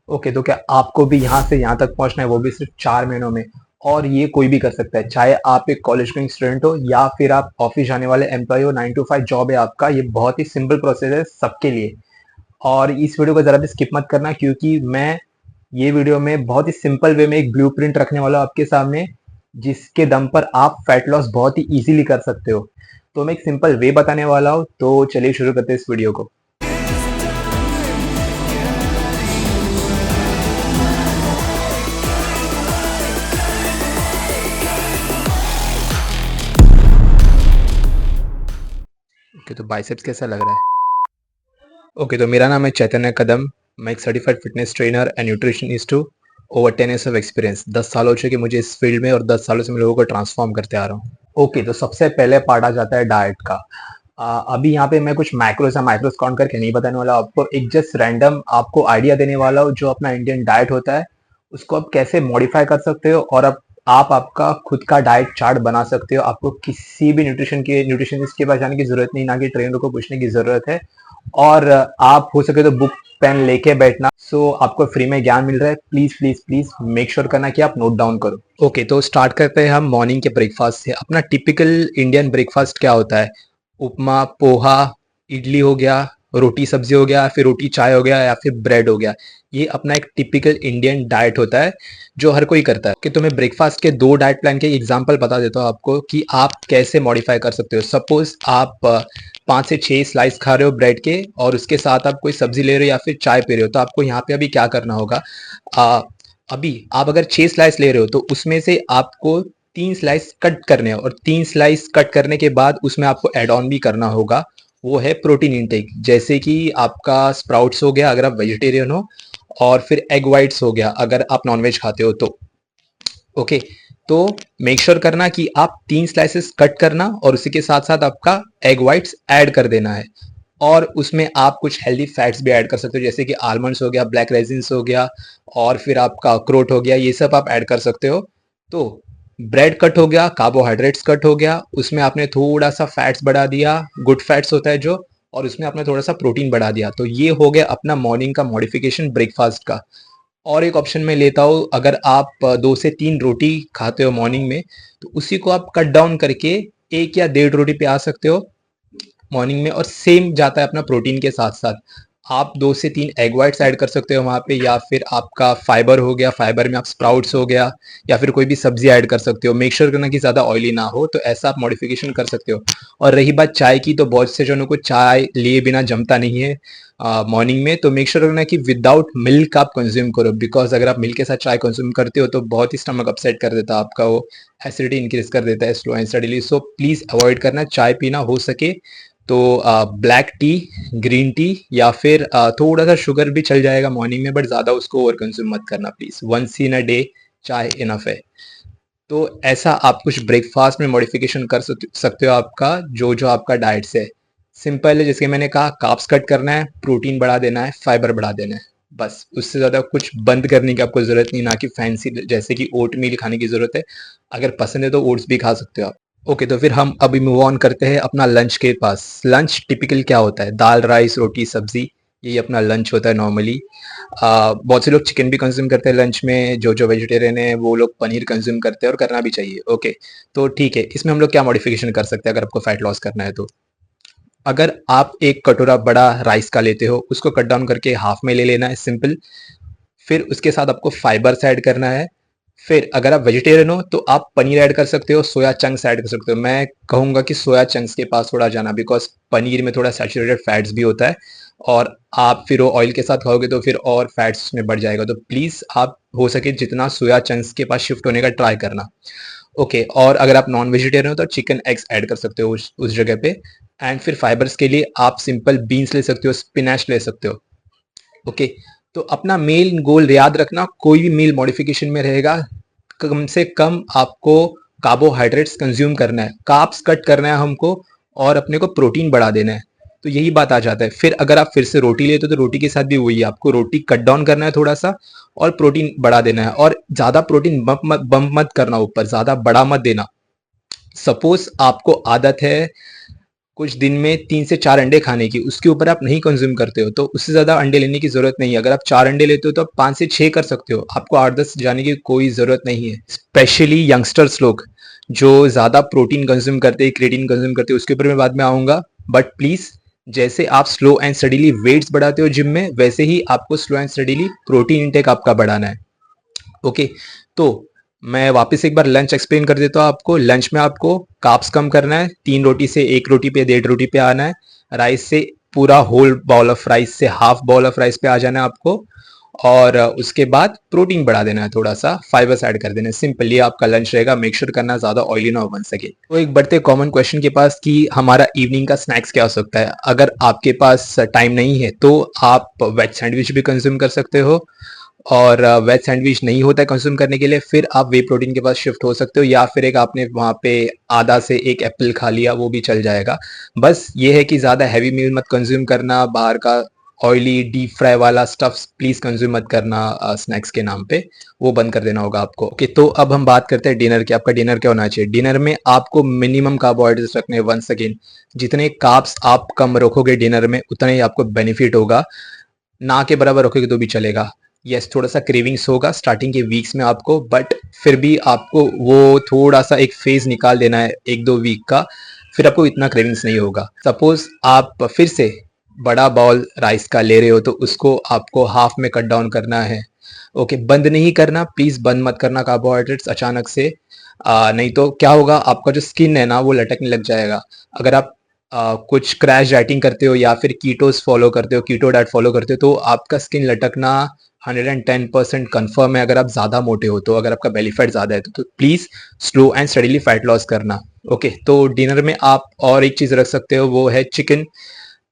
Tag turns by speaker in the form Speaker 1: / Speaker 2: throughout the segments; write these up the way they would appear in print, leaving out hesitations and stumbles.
Speaker 1: Okay, तो क्या आपको भी यहाँ से यहाँ तक पहुँचना है, वो भी सिर्फ 4 महीनों में? और ये कोई भी कर सकता है, चाहे आप एक कॉलेज गोइंग स्टूडेंट हो या फिर आप ऑफिस जाने वाले एम्प्लॉय हो, 9 to 5 जॉब है आपका। ये बहुत ही सिंपल प्रोसेस है सबके लिए। और इस वीडियो को जरा भी स्किप मत करना, क्योंकि मैं ये वीडियो में बहुत ही सिंपल वे में एक ब्लूप्रिंट रखने वाला हूँ आपके सामने, जिसके दम पर आप फैट लॉस बहुत ही इजीली कर सकते हो। तो मैं एक सिंपल वे बताने वाला हूँ, तो चलिए शुरू करते हैं इस वीडियो को। ओके, तो बाइसेप्स कैसा लग रहा है? ओके, तो मेरा नाम है चैतन्य कदम। मैं एक certified fitness trainer and nutritionist हूँ। ओवर 10 years ऑफ एक्सपीरियंस, 10 साल हो चुके मुझे इस फील्ड में, और 10 सालों से मैं लोगों को ट्रांसफॉर्म करते आ रहा हूँ। ओके, तो सबसे पहले पार्ट आ जाता है डाइट का। अभी यहाँ पे मैं कुछ मैक्रोस या माइक्रोस काउंट करके नहीं बताने वाला आपको, एक जस्ट रैंडम आपको आइडिया देने वाला हूँ। जो अपना इंडियन डाइट होता है उसको आप कैसे मॉडिफाई कर सकते हो, और अब आप आपका खुद का डाइट चार्ट बना सकते हो। आपको किसी भी न्यूट्रिशनिस्ट के पास जाने की जरूरत नहीं, ना कि ट्रेनर को पूछने की जरूरत है। और आप हो सके तो बुक पेन लेके बैठना। सो आपको फ्री में ज्ञान मिल रहा है, please please please make sure करना कि आप नोट डाउन करो। ओके, तो स्टार्ट करते हैं हम मॉर्निंग के ब्रेकफास्ट से। अपना टिपिकल इंडियन ब्रेकफास्ट क्या होता है? उपमा, पोहा, इडली हो गया, रोटी सब्जी हो गया, फिर रोटी चाय हो गया, या फिर ब्रेड हो गया। ये अपना एक टिपिकल इंडियन डाइट होता है जो हर कोई करता है। कि तुम्हें ब्रेकफास्ट के 2 डाइट प्लान के एग्जांपल बता देता हूँ आपको कि आप कैसे मॉडिफाई कर सकते हो। सपोज आप 5 से 6 स्लाइस खा रहे हो ब्रेड के, और उसके साथ आप कोई सब्जी ले रहे हो या फिर चाय पी रहे हो, तो आपको यहाँ पे अभी क्या करना होगा? आ, अभी आप अगर 6 स्लाइस ले रहे हो तो उसमें से आपको 3 स्लाइस कट करने हैं, और 3 स्लाइस कट करने के बाद उसमें आपको एड ऑन भी करना होगा। वो है प्रोटीन इंटेक, जैसे कि आपका स्प्राउट्स हो गया अगर आप वेजिटेरियन हो, और फिर एग वाइट्स हो गया अगर आप नॉनवेज खाते हो तो। ओके, तो मेक श्योर करना कि आप 3 स्लाइसेस कट करना, और उसी के साथ साथ आपका एग वाइट्स ऐड कर देना है। और उसमें आप कुछ हेल्दी फैट्स भी ऐड कर सकते हो, जैसे कि आलमंड्स हो गया, ब्लैक रेजिन्स हो गया, और फिर आपका अखरोट हो गया। ये सब आप ऐड कर सकते हो। तो ब्रेड कट हो गया, कार्बोहाइड्रेट्स कट हो गया, उसमें आपने थोड़ा सा फैट्स बढ़ा दिया, गुड फैट्स होता है जो, और उसमें आपने थोड़ा सा प्रोटीन बढ़ा दिया। तो ये हो गया अपना मॉर्निंग का मॉडिफिकेशन ब्रेकफास्ट का। और एक ऑप्शन में लेता हूँ, अगर आप 2 से 3 रोटी खाते हो मॉर्निंग में, तो उसी को आप कट डाउन करके 1 या 1.5 रोटी पे आ सकते हो मॉर्निंग में, और सेम जाता है अपना प्रोटीन के साथ साथ। आप 2 से 3 एग वाइट्स ऐड कर सकते हो वहां पे, या फिर आपका फाइबर हो गया, फाइबर में आप स्प्राउट्स हो गया, या फिर कोई भी सब्जी ऐड कर सकते हो। मेक श्योर करना कि ज्यादा ऑयली ना हो, तो ऐसा आप मॉडिफिकेशन कर सकते हो। और रही बात चाय की, तो बहुत से जनों को चाय लिए बिना जमता नहीं है मॉर्निंग में। तो मेक श्योर करना कि विदाउट मिल्क आप कंज्यूम करो, बिकॉज अगर आप मिल्क के साथ चाय कंज्यूम करते हो तो बहुत ही स्टमक अपसेट कर देता है आपका, वो एसिडिटी इंक्रीज कर देता है slow and steadily. So please avoid करना, चाय पीना हो सके तो ब्लैक टी, ग्रीन टी, या फिर थोड़ा सा शुगर भी चल जाएगा मॉर्निंग में, बट ज्यादा उसको ओवर कंज्यूम मत करना please. Once in a day chai enough है। तो ऐसा आप कुछ ब्रेकफास्ट में मॉडिफिकेशन कर सकते हो आपका, जो जो आपका डाइट से सिंपल है। जैसे मैंने कहा, कार्ब्स कट करना है, प्रोटीन बढ़ा देना है, फाइबर बढ़ा देना है, बस। उससे ज्यादा कुछ बंद करने की आपको जरूरत नहीं, ना कि फैंसी जैसे कि ओट मील खाने की जरूरत है। अगर पसंद है तो ओट्स भी खा सकते हो आप। ओके, तो फिर हम अभी मूव ऑन करते हैं अपना लंच के पास। लंच टिपिकल क्या होता है? दाल, राइस, रोटी, सब्जी, यही अपना लंच होता है नॉर्मली। बहुत से लोग चिकन भी कंज्यूम करते हैं लंच में, जो जो वेजिटेरियन है वो लोग पनीर कंज्यूम करते हैं, और करना भी चाहिए। ओके, तो ठीक है, इसमें हम लोग क्या मॉडिफिकेशन कर सकते हैं अगर आपको फैट लॉस करना है तो? अगर आप एक कटोरा बड़ा राइस का लेते हो, उसको कट डाउन करके हाफ में ले लेना है, सिंपल। फिर उसके साथ आपको फाइबर्स ऐड करना है। फिर अगर आप वेजिटेरियन हो तो आप पनीर ऐड कर सकते हो, सोया चंक्स ऐड कर सकते हो। मैं कहूंगा कि सोया चंक्स के पास थोड़ा जाना, बिकॉज पनीर में थोड़ा सैचुरेटेड फैट्स भी होता है, और आप फिर वो ऑयल के साथ खाओगे तो फिर और फैट्स उसमें बढ़ जाएगा। तो प्लीज आप हो सके जितना सोया चंक्स के पास शिफ्ट होने का ट्राई करना। ओके, और अगर आप नॉन वेजिटेरियन हो तो चिकन एग्स ऐड कर सकते हो उस जगह पे। एंड फिर फाइबर्स के लिए आप सिंपल बीन्स ले सकते हो, स्पिनच ले सकते हो। ओके, तो अपना मेन गोल याद रखना, कोई भी मील मॉडिफिकेशन में रहेगा, कम से कम आपको कार्बोहाइड्रेट्स कंज्यूम करना है, कार्ब्स कट करना है हमको, और अपने को प्रोटीन बढ़ा देना है। तो यही बात आ जाता है। फिर अगर आप फिर से रोटी लेते हो तो रोटी के साथ भी वही है, आपको रोटी कट डाउन करना है थोड़ा सा, और प्रोटीन बढ़ा देना है। और ज्यादा प्रोटीन बम्प मत करना, ऊपर ज्यादा बड़ा मत देना। सपोज आपको आदत है कुछ दिन में 3 से 4 अंडे खाने की, उसके ऊपर आप नहीं कंज्यूम करते हो तो उससे ज़्यादा अंडे लेने की ज़रूरत नहीं है। अगर आप 4 अंडे लेते हो तो आप 5 से 6 कर सकते हो, आपको 8-10 जाने की कोई ज़रूरत नहीं है। स्पेशली यंगस्टर्स लोग जो ज़्यादा प्रोटीन कंज्यूम करते हैं, क्रेटीन कंज्यूम करते हैं, उसके ऊपर मैं बाद में आऊँगा। बट प्लीज़ जैसे आप स्लो एंड स्टडीली वेट्स बढ़ाते हो जिम में, वैसे ही आपको slow and steadily protein intake आपका बढ़ाना है। ओके, तो मैं वापस एक बार लंच एक्सप्लेन कर देता हूँ आपको। लंच में आपको कार्ब्स कम करना है, 3 रोटी से 1 रोटी पे 1.5 रोटी पे आना है। राइस से पूरा होल बाउल ऑफ राइस से हाफ बाउल ऑफ राइस पे आ जाना है आपको। और उसके बाद प्रोटीन बढ़ा देना है, थोड़ा सा फाइबर्स ऐड कर देना है। सिंपल ये आपका लंच रहेगा। मेक श्योर करना ज्यादा ऑयली ना हो बन सके। तो एक बढ़ते कॉमन क्वेश्चन के पास कि हमारा इवनिंग का स्नैक्स क्या हो सकता है। अगर आपके पास टाइम नहीं है तो आप वेज सैंडविच भी कंज्यूम कर सकते हो, और वेज सैंडविच नहीं होता है कंज्यूम करने के लिए, फिर आप वे प्रोटीन के पास शिफ्ट हो सकते हो, या फिर एक आपने वहाँ पे आधा से एक एप्पल खा लिया, वो भी चल जाएगा। बस ये है कि ज़्यादा हैवी मील मत कंज्यूम करना, बाहर का ऑयली डीप फ्राई वाला स्टफ प्लीज़ कंज्यूम मत करना स्नैक्स के नाम पे, वो बंद कर देना होगा आपको। ओके, तो अब हम बात करते हैं डिनर की। आपका डिनर क्या होना चाहिए। डिनर में आपको मिनिमम कार्बोहाइड्रेट्स रखने हैं। वंस अगेन, जितने कार्ब्स आप कम रखोगे डिनर में, उतना ही आपको बेनिफिट होगा। ना के बराबर रखोगे तो भी चलेगा। यस, थोड़ा सा क्रेविंग्स होगा स्टार्टिंग के वीक्स में आपको, बट फिर भी आपको वो थोड़ा सा एक फेज निकाल देना है 1-2 वीक का, फिर आपको इतना क्रेविंग्स नहीं होगा। सपोज आप फिर से बड़ा बाउल राइस का ले रहे हो तो उसको आपको हाफ में कट डाउन करना है। ओके, बंद नहीं करना, प्लीज बंद मत करना कार्बोहाइड्रेट्स अचानक से। नहीं तो क्या होगा, आपका जो स्किन है ना वो लटकने लग जाएगा। अगर आप कुछ क्रैश डाइटिंग करते हो या फिर कीटोस फॉलो करते हो, कीटो डाइट फॉलो करते हो, तो आपका स्किन लटकना 110% कन्फर्म है। अगर आप ज़्यादा मोटे हो तो, अगर आपका बेली फैट ज़्यादा है तो please slow and steadily fat loss करना। ओके, तो डिनर में आप और एक चीज़ रख सकते हो, वो है चिकन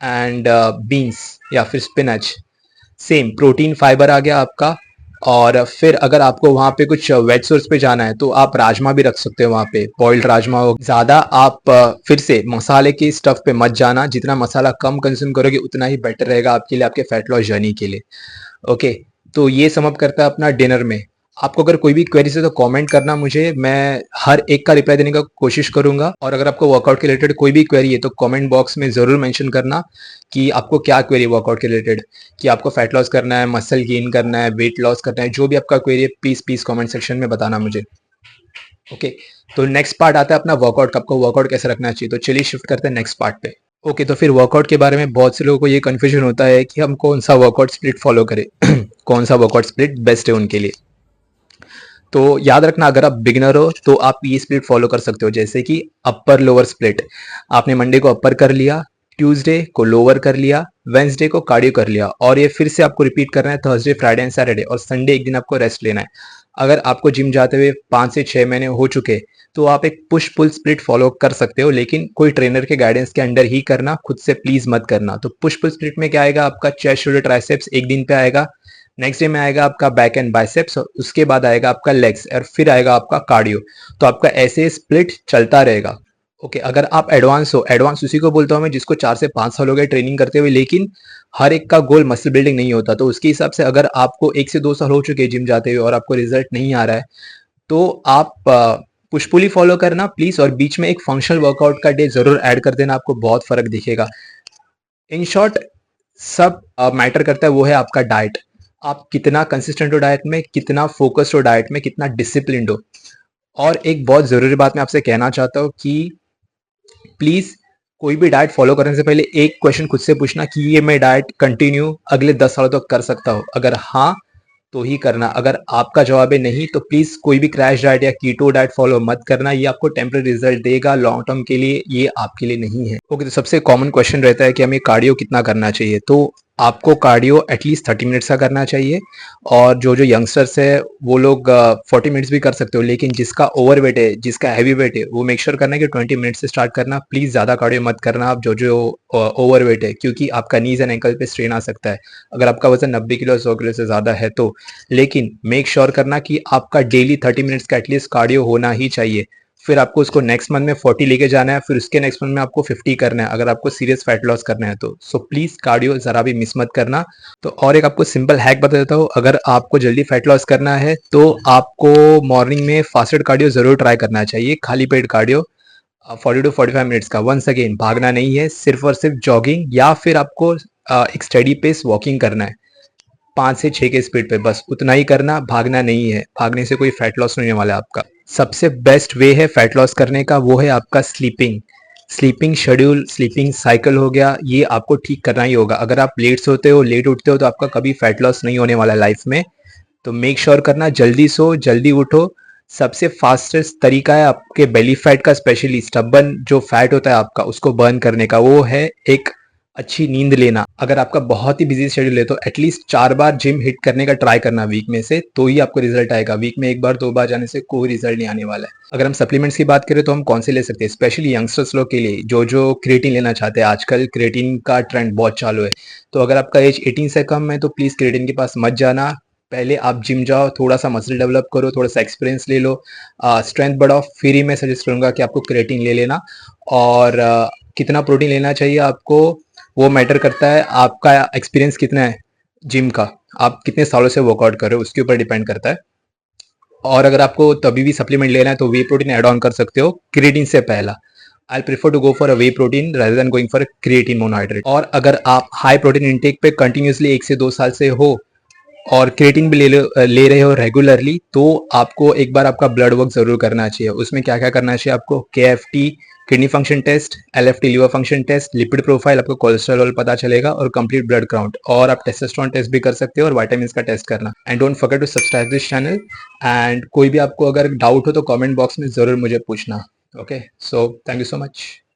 Speaker 1: एंड बीन्स या फिर स्पिनच। सेम प्रोटीन फाइबर आ गया आपका। और फिर अगर आपको वहाँ पे कुछ वेज सोर्स पे जाना है तो आप राजमा भी रख सकते हो, वहाँ पे बॉइल्ड राजमा हो। ज़्यादा आप फिर से मसाले की स्टफ पे मत जाना, जितना मसाला कम कंज्यूम करोगे उतना ही बेटर रहेगा आपके लिए, आपके फैट लॉस जर्नी के लिए। ओके, तो ये सम अप करता है अपना डिनर में। आपको अगर कोई भी क्वेरीज है तो कमेंट करना मुझे, मैं हर एक का रिप्लाई देने का कोशिश करूंगा। और अगर आपको वर्कआउट के रिलेटेड कोई भी क्वेरी है तो कमेंट बॉक्स में ज़रूर मेंशन करना कि आपको क्या क्वेरी वर्कआउट के रिलेटेड, कि आपको फैट लॉस करना है, मसल गेन करना है, वेट लॉस करना है, जो भी आपका क्वेरी है प्लीज़ प्लीज़ कमेंट सेक्शन में बताना मुझे। ओके, तो नेक्स्ट पार्ट आता है अपना वर्कआउट का। आपको वर्कआउट कैसे रखना चाहिए, तो चलिए शिफ्ट करते हैं नेक्स्ट पार्ट पे। ओके, तो फिर वर्कआउट के बारे में बहुत से लोगों को ये कन्फ्यूजन होता है कि हम कौन सा वर्कआउट स्प्लिट फॉलो करें कौन सा वर्कआउट स्प्लिट बेस्ट है उनके लिए। तो याद रखना, अगर आप बिगिनर हो तो आप ये स्प्लिट फॉलो कर सकते हो, जैसे कि अपर लोअर स्प्लिट। आपने मंडे को अपर कर लिया, ट्यूसडे को लोअर कर लिया, वेंसडे को कार्डियो कर लिया, और ये फिर से आपको रिपीट करना है थर्सडे, फ्राइडे एंड सैटरडे, और संडे एक दिन आपको रेस्ट लेना है। अगर आपको जिम जाते हुए 5 से 6 महीने हो चुके तो आप एक पुश पुल स्प्लिट फॉलो कर सकते हो, लेकिन कोई ट्रेनर के गाइडेंस के अंडर ही करना, खुद से प्लीज मत करना। तो पुश पुल स्प्लिट में क्या आएगा, आपका चेस्ट शोल्डर ट्राइसेप्स एक दिन पे आएगा, नेक्स्ट डे में आएगा आपका बैक एंड बाइसेप्स, और उसके बाद आएगा आपका लेग्स, और फिर आएगा आपका कार्डियो। तो आपका ऐसे स्प्लिट चलता रहेगा। ओके, अगर आप एडवांस हो, एडवांस उसी को बोलता हूँ मैं जिसको 4 से 5 साल हो गए ट्रेनिंग करते हुए, लेकिन हर एक का गोल मसल बिल्डिंग नहीं होता। तो उसके हिसाब से अगर आपको 1 से 2 साल हो चुके हैं जिम जाते हुए और आपको रिजल्ट नहीं आ रहा है तो आप पुश पुल ही फॉलो करना प्लीज, और बीच में एक फंक्शनल वर्कआउट का डे जरूर ऐड कर देना, आपको बहुत फर्क दिखेगा। इन शॉर्ट, सब मैटर करता है वो है आपका डाइट। आप कितना कंसिस्टेंट हो डाइट में, कितना फोकस्ड हो डाइट में, कितना डिसिप्लिन्ड हो। और एक बहुत जरूरी बात मैं आपसे कहना चाहता हूँ कि प्लीज कोई भी डाइट फॉलो करने से पहले एक क्वेश्चन खुद से पूछना कि ये मैं डाइट कंटिन्यू अगले 10 सालों तक कर सकता हूँ। अगर हाँ तो ही करना, अगर आपका जवाब है नहीं तो प्लीज कोई भी क्रैश डाइट या कीटो डाइट फॉलो मत करना। ये आपको टेम्पररी रिजल्ट देगा, लॉन्ग टर्म के लिए ये आपके लिए नहीं है। ओके, तो सबसे कॉमन क्वेश्चन रहता है कि हमें कार्डियो कितना करना चाहिए। तो आपको कार्डियो एटलीस्ट 30 मिनट्स का करना चाहिए, और जो जो यंगस्टर्स है वो लोग 40 मिनट्स भी कर सकते हो, लेकिन जिसका ओवर वेट है, जिसका हैवी वेट है, वो मेक श्योर करना है कि 20 मिनट से स्टार्ट करना। प्लीज ज्यादा कार्डियो मत करना आप जो जो ओवर वेट है, क्योंकि आपका नीज एंड एंकल पे स्ट्रेन आ सकता है अगर आपका वजन 90 किलो 100 किलो से ज्यादा है तो। लेकिन मेक श्योर करना कि आपका डेली 30 मिनट्स का एटलीस्ट कार्डियो होना ही चाहिए। फिर आपको उसको नेक्स्ट मंथ में 40 लेके जाना है, फिर उसके नेक्स्ट मंथ में आपको 50 करना है, अगर आपको सीरियस फैट लॉस करना है तो। सो प्लीज कार्डियो जरा भी मिस मत करना। तो और एक आपको सिंपल हैक बता देता हूँ, अगर आपको जल्दी फैट लॉस करना है तो आपको मॉर्निंग में फास्टेड कार्डियो जरूर ट्राई करना चाहिए, खाली पेट कार्डियो। 40 टू 45 मिनट्स का। वंस अगेन भागना नहीं है, सिर्फ और सिर्फ जॉगिंग या फिर आपको एक स्टेडी पेस वॉकिंग करना है 5 से 6 के स्पीड पे, बस उतना ही करना, भागना नहीं है। भागने से कोई फैट लॉस नहीं होने वाला है आपका। सबसे बेस्ट वे है फैट लॉस करने का, वो है आपका sleeping. Sleeping schedule, sleeping cycle हो गया, ये आपको ठीक करना ही होगा। अगर आप लेट सोते हो, लेट उठते हो, तो आपका कभी फैट लॉस नहीं होने वाला लाइफ में। तो मेक श्योर करना जल्दी सो, जल्दी उठो। सबसे फास्टेस्ट तरीका है आपके बेली फैट का, स्पेशली स्टबन जो फैट होता है आपका, उसको बर्न करने का, वो है एक अच्छी नींद लेना। अगर आपका बहुत ही बिजी शेड्यूल है तो एटलीस्ट 4 बार जिम हिट करने का ट्राई करना वीक में से, तो ही आपको रिजल्ट आएगा। वीक में 1 बार 2 बार जाने से कोई रिजल्ट नहीं आने वाला है। अगर हम सप्लीमेंट्स की बात करें तो हम कौन से ले सकते हैं, स्पेशली यंगस्टर्स लोग के लिए जो क्रिएटिन लेना चाहते हैं। आजकल क्रिएटिन का ट्रेंड बहुत चालू है, तो अगर आपका एज 18 से कम है तो प्लीज क्रिएटिन के पास मत जाना। पहले आप जिम जाओ, थोड़ा सा मसल डेवलप करो, थोड़ा सा एक्सपीरियंस ले लो, स्ट्रेंथ बढ़ाओ, फिर ही मैं सजेस्ट करूंगा कि आपको क्रिएटिन ले लेना। और कितना प्रोटीन लेना चाहिए आपको, वो मैटर करता है। आपका एक्सपीरियंस कितना है जिम का, आप कितने सालों से वर्कआउट कर रहे हो, उसके ऊपर डिपेंड करता है। और अगर आपको तभी भी सप्लीमेंट लेना है तो वे प्रोटीन ऐड ऑन कर सकते हो क्रिएटिन से पहला। I prefer to go for a whey protein rather than going for creatine monohydrate. और अगर आप हाई प्रोटीन इंटेक पे कंटिन्यूसली 1 से 2 साल से हो और क्रिएटिन भी ले रहे हो रेगुलरली, तो आपको एक बार आपका ब्लड वर्क जरूर करना चाहिए। उसमें क्या क्या करना चाहिए आपको, KFT kidney function test, LFT liver function test, lipid profile, आपको कोलेस्ट्रॉल पता चलेगा, और कंप्लीट ब्लड काउंट। और आप टेस्टोस्टेरोन टेस्ट भी कर सकते हो, और विटामिन्स का टेस्ट करना। And don't forget to subscribe this channel. And कोई भी आपको अगर डाउट हो तो कमेंट बॉक्स में जरूर मुझे पूछना। Okay, so thank you so much.